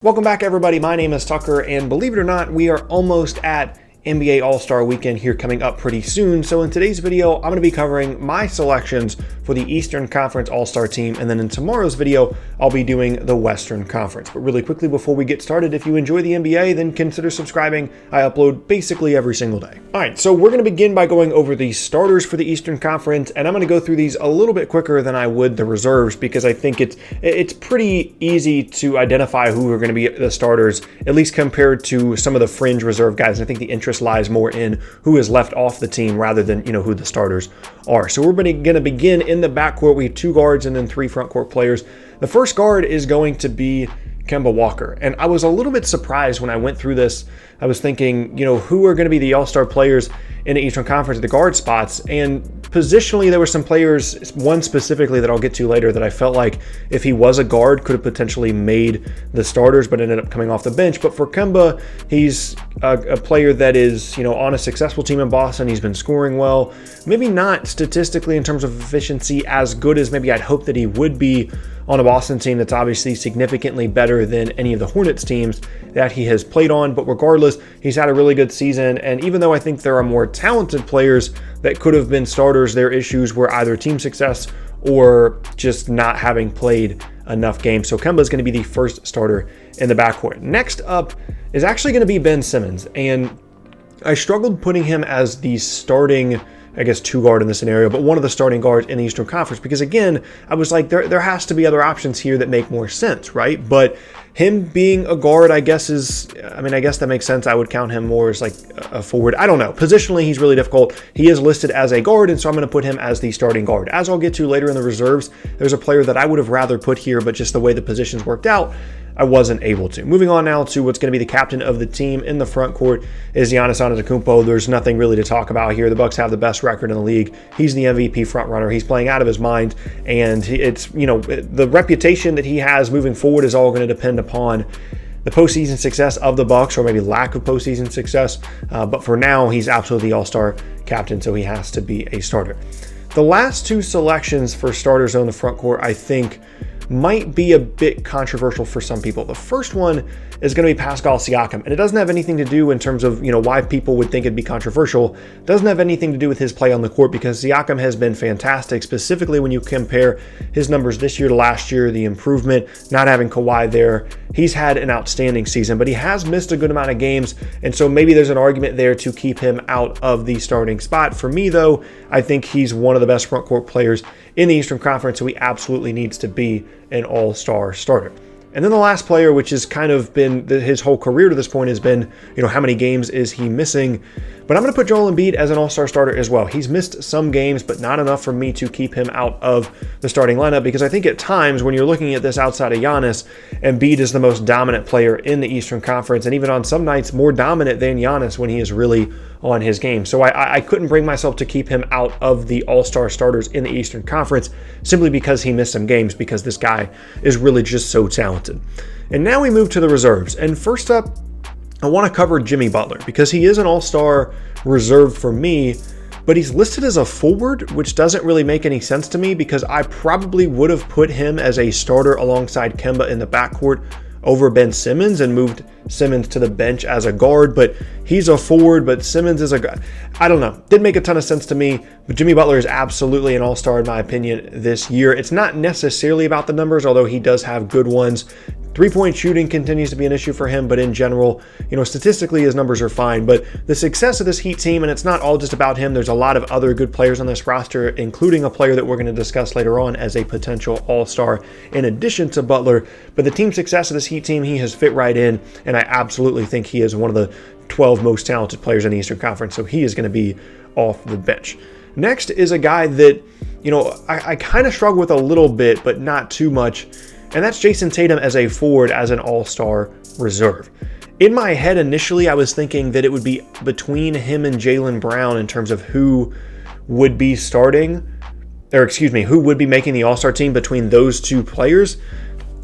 Welcome back, everybody. My name is Tucker, and believe it or not, we are almost at NBA All-Star Weekend here coming up pretty soon. So in today's video, I'm going to be covering my selections for the Eastern Conference All-Star team, and then in tomorrow's video, I'll be doing the Western Conference. But really quickly before we get started, if you enjoy the NBA, then consider subscribing. I upload basically every single day. All right, so we're going to begin by going over the starters for the Eastern Conference, and I'm going to go through these a little bit quicker than I would the reserves because I think it's pretty easy to identify who are going to be the starters, at least compared to some of the fringe reserve guys. I think the interest lies more in who is left off the team rather than who the starters are. So we're going to begin in the backcourt. We have 2 guards and then 3 front court players. The first guard is going to be Kemba Walker. And I was a little bit surprised when I went through this. I was thinking, who are going to be the all-star players in the Eastern Conference at the guard spots? And positionally, there were some players, one specifically that I'll get to later, that I felt like if he was a guard, could have potentially made the starters, but ended up coming off the bench. But for Kemba, he's a player that is, on a successful team in Boston. He's been scoring well. Maybe not statistically in terms of efficiency as good as maybe I'd hope that he would be on a Boston team that's obviously significantly better than any of the Hornets teams that he has played on. But regardless, he's had a really good season. And even though I think there are more talented players that could have been starters, their issues were either team success or just not having played enough games. So Kemba is going to be the first starter in the backcourt. Next up is actually going to be Ben Simmons. And I struggled putting him as the starting, 2 guard in this scenario, but one of the starting guards in the Eastern Conference, because again, I was like, there has to be other options here that make more sense, right? But him being a guard, I guess that makes sense. I would count him more as like a forward. I don't know. Positionally, he's really difficult. He is listed as a guard, and so I'm going to put him as the starting guard. As I'll get to later in the reserves, there's a player that I would have rather put here, but just the way the positions worked out, I wasn't able to. Moving on now to what's going to be the captain of the team in the front court is Giannis Antetokounmpo. There's nothing really to talk about here. The Bucks have the best record in the league. He's the MVP frontrunner. He's playing out of his mind, and it's the reputation that he has moving forward is all going to depend upon the postseason success of the Bucks, or maybe lack of postseason success. But for now, he's absolutely the all-star captain, so he has to be a starter. The last 2 selections for starters on the front court, I think, might be a bit controversial for some people. The first one is going to be Pascal Siakam, and it doesn't have anything to do in terms of why people would think it'd be controversial. It doesn't have anything to do with his play on the court, because Siakam has been fantastic, specifically when you compare his numbers this year to last year, the improvement, not having Kawhi there. He's had an outstanding season, but he has missed a good amount of games, and so maybe there's an argument there to keep him out of the starting spot. For me, though, I think he's one of the best front court players in the Eastern Conference, so he absolutely needs to be an all-star starter. And then the last player, which has kind of been his whole career to this point, has been, how many games is he missing? But I'm going to put Joel Embiid as an all-star starter as well. He's missed some games, but not enough for me to keep him out of the starting lineup, because I think at times when you're looking at this outside of Giannis, Embiid is the most dominant player in the Eastern Conference, and even on some nights more dominant than Giannis when he is really on his game. So I couldn't bring myself to keep him out of the all-star starters in the Eastern Conference simply because he missed some games, because this guy is really just so talented. And now we move to the reserves. And first up, I want to cover Jimmy Butler, because he is an all-star reserve for me, but he's listed as a forward, which doesn't really make any sense to me, because I probably would have put him as a starter alongside Kemba in the backcourt over Ben Simmons and moved Simmons to the bench as a guard. But he's a forward, but Simmons is a guard. I don't know. Didn't make a ton of sense to me, but Jimmy Butler is absolutely an all-star in my opinion this year. It's not necessarily about the numbers, although he does have good ones. 3-point shooting continues to be an issue for him, but in general, statistically his numbers are fine. But the success of this Heat team, and it's not all just about him, there's a lot of other good players on this roster, including a player that we're going to discuss later on as a potential all-star in addition to Butler. But the team success of this Heat team, he has fit right in, and I absolutely think he is one of the 12 most talented players in the Eastern Conference, so he is going to be off the bench. Next is a guy that, I kind of struggle with a little bit, but not too much, and that's Jayson Tatum as a forward, as an all-star reserve. In my head, initially, I was thinking that it would be between him and Jaylen Brown in terms of who would be who would be making the all-star team between those 2 players.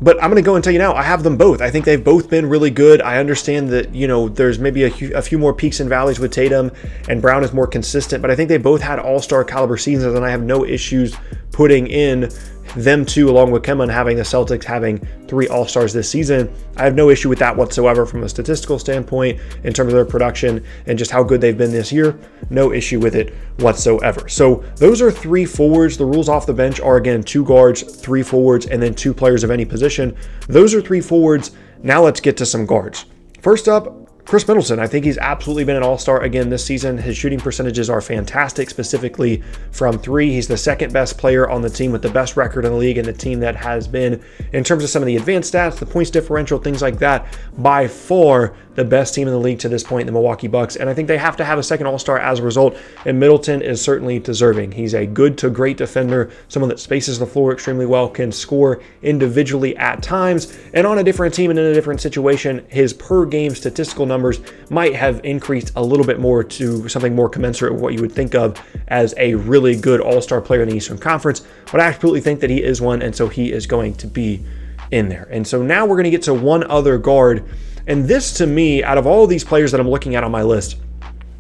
But I'm going to go and tell you now, I have them both. I think they've both been really good. I understand that, there's maybe a few more peaks and valleys with Tatum, and Brown is more consistent, but I think they both had all-star caliber seasons, and I have no issues putting in them two, along with Kemba, and having the Celtics having 3 All-Stars this season, I have no issue with that whatsoever from a statistical standpoint in terms of their production and just how good they've been this year. No issue with it whatsoever. So those are 3 forwards. The rules off the bench are, again, 2 guards, 3 forwards, and then 2 players of any position. Those are 3 forwards. Now let's get to some guards. First up, Khris Middleton. I think he's absolutely been an all-star again this season. His shooting percentages are fantastic, specifically from 3. He's the second best player on the team with the best record in the league, and the team that has been, in terms of some of the advanced stats, the points differential, things like that, by far the best team in the league to this point, the Milwaukee Bucks. And I think they have to have a second all-star as a result, and Middleton is certainly deserving. He's a good to great defender, someone that spaces the floor extremely well, can score individually at times, and on a different team and in a different situation, his per-game statistical numbers might have increased a little bit more to something more commensurate with what you would think of as a really good all-star player in the Eastern Conference. But I absolutely think that he is one, and so he is going to be in there. And so now we're going to get to one other guard. And this, to me, out of all of these players that I'm looking at on my list,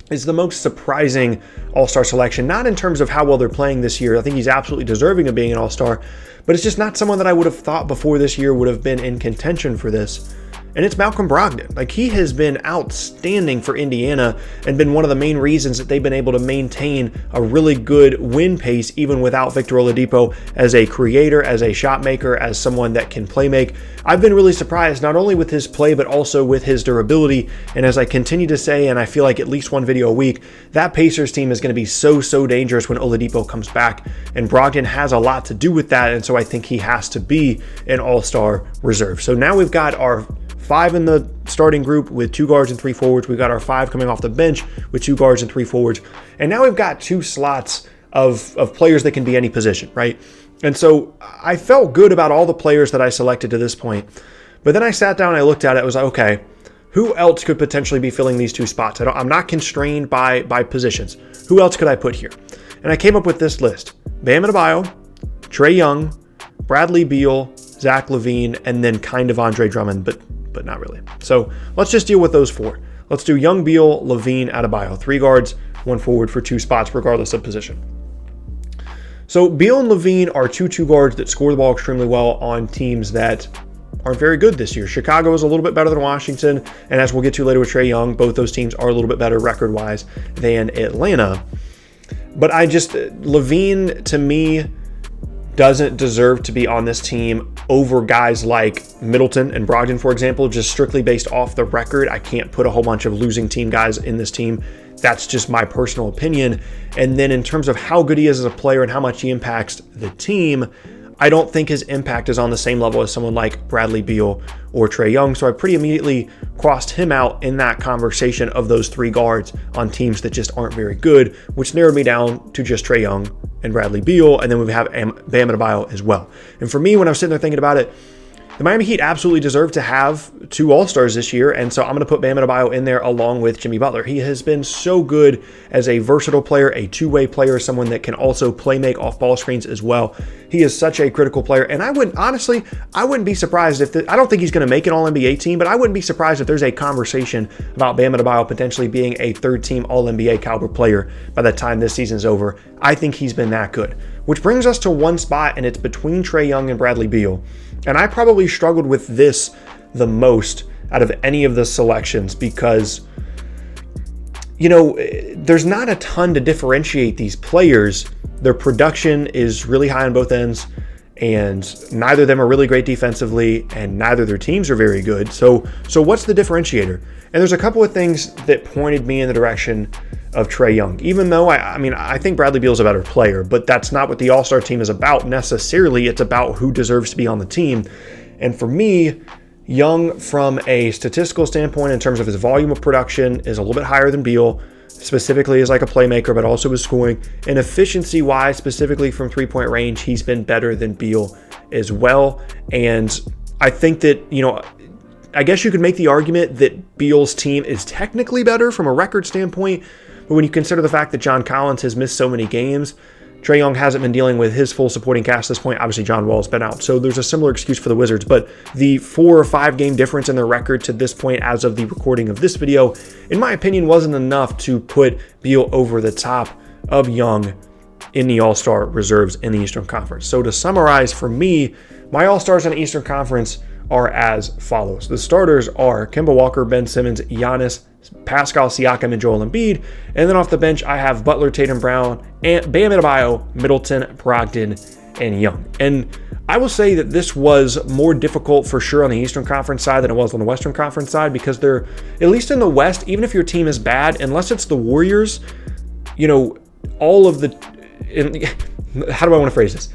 is the most surprising all-star selection, not in terms of how well they're playing this year. I think he's absolutely deserving of being an all-star, but it's just not someone that I would have thought before this year would have been in contention for this. And it's Malcolm Brogdon. Like, he has been outstanding for Indiana and been one of the main reasons that they've been able to maintain a really good win pace even without Victor Oladipo as a creator, as a shot maker, as someone that can play make. I've been really surprised not only with his play but also with his durability. And as I continue to say, and I feel like at least one video a week, that Pacers team is going to be so dangerous when Oladipo comes back. And Brogdon has a lot to do with that, and so I think he has to be an all-star reserve. So now we've got our 5 in the starting group with 2 guards and 3 forwards. We've got our 5 coming off the bench with 2 guards and 3 forwards. And now we've got 2 slots of players that can be any position, right? And so I felt good about all the players that I selected to this point. But then I sat down and I looked at it. I was like, okay, who else could potentially be filling these 2 spots? I'm not constrained by positions. Who else could I put here? And I came up with this list. Bam Adebayo, Trae Young, Bradley Beal, Zach LaVine, and then kind of Andre Drummond, but not really. So let's just deal with those 4. Let's do Young, Beal, LaVine, Adebayo. 3 guards, 1 forward for 2 spots, regardless of position. So Beal and LaVine are 2 guards that score the ball extremely well on teams that aren't very good this year. Chicago is a little bit better than Washington, and as we'll get to later with Trae Young, both those teams are a little bit better record-wise than Atlanta. But LaVine, to me, doesn't deserve to be on this team over guys like Middleton and Brogdon, for example, just strictly based off the record. I can't put a whole bunch of losing team guys in this team. That's just my personal opinion. And then in terms of how good he is as a player and how much he impacts the team, I don't think his impact is on the same level as someone like Bradley Beal or Trae Young. So I pretty immediately crossed him out in that conversation of those 3 guards on teams that just aren't very good, which narrowed me down to just Trae Young and Bradley Beal, and then we have Bam Adebayo as well. And for me, when I was sitting there thinking about it, the Miami Heat absolutely deserve to have 2 All-Stars this year, and so I'm going to put Bam Adebayo in there along with Jimmy Butler. He has been so good as a versatile player, a two-way player, someone that can also play make off ball screens as well. He is such a critical player, and I wouldn't be surprised if I don't think he's going to make an All-NBA team, but I wouldn't be surprised if there's a conversation about Bam Adebayo potentially being a 3rd-team All-NBA caliber player by the time this season's over. I think he's been that good. Which brings us to one spot, and it's between Trae Young and Bradley Beal. And I probably struggled with this the most out of any of the selections because, there's not a ton to differentiate these players. Their production is really high on both ends, and neither of them are really great defensively, and neither of their teams are very good. So what's the differentiator? And there's a couple of things that pointed me in the direction of Trae Young, even though I think Bradley Beal's a better player, but that's not what the All-Star team is about necessarily. It's about who deserves to be on the team. And for me, Young, from a statistical standpoint, in terms of his volume of production, is a little bit higher than Beal, specifically as like a playmaker, but also his scoring. And efficiency-wise, specifically from three-point range, he's been better than Beal as well. And I think that, I guess you could make the argument that Beal's team is technically better from a record standpoint, but when you consider the fact that John Collins has missed so many games, Trae Young hasn't been dealing with his full supporting cast at this point. Obviously, John Wall's been out, so there's a similar excuse for the Wizards, but the 4 or 5 game difference in their record to this point as of the recording of this video, in my opinion, wasn't enough to put Beal over the top of Young in the All-Star reserves in the Eastern Conference. So to summarize for me, my All-Stars in the Eastern Conference are as follows. The starters are Kemba Walker, Ben Simmons, Giannis, Pascal Siakam, and Joel Embiid. And then off the bench, I have Butler, Tatum, Brown, and Bam Adebayo, Middleton, Brogdon, and Young. And I will say that this was more difficult for sure on the Eastern Conference side than it was on the Western Conference side, because they're, at least in the West, even if your team is bad, unless it's the Warriors, you know, all of the, how do I want to phrase this?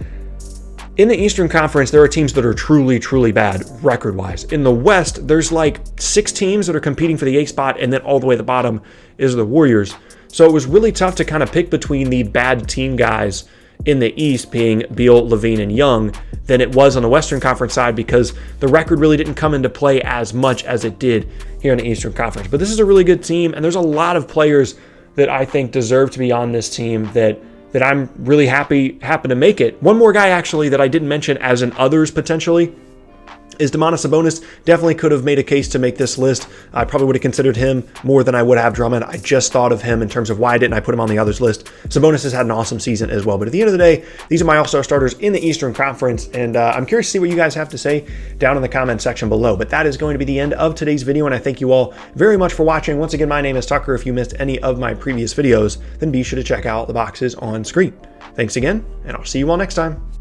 In the Eastern Conference, there are teams that are truly, truly bad record-wise. In the West, there's like 6 teams that are competing for the 8th spot, and then all the way at the bottom is the Warriors. So it was really tough to kind of pick between the bad team guys in the East, being Beal, Levine, and Young, than it was on the Western Conference side, because the record really didn't come into play as much as it did here in the Eastern Conference. But this is a really good team, and there's a lot of players that I think deserve to be on this team that I'm really happy happened to make it. One more guy, actually, that I didn't mention as an others potentially is Domantas Sabonis. Definitely could have made a case to make this list. I probably would have considered him more than I would have Drummond. I just thought of him in terms of why didn't I put him on the others list. Sabonis has had an awesome season as well. But at the end of the day, these are my All-Star starters in the Eastern Conference, and I'm curious to see what you guys have to say down in the comment section below. But that is going to be the end of today's video, and I thank you all very much for watching. Once again, my name is Tucker. If you missed any of my previous videos, then be sure to check out the boxes on screen. Thanks again, and I'll see you all next time.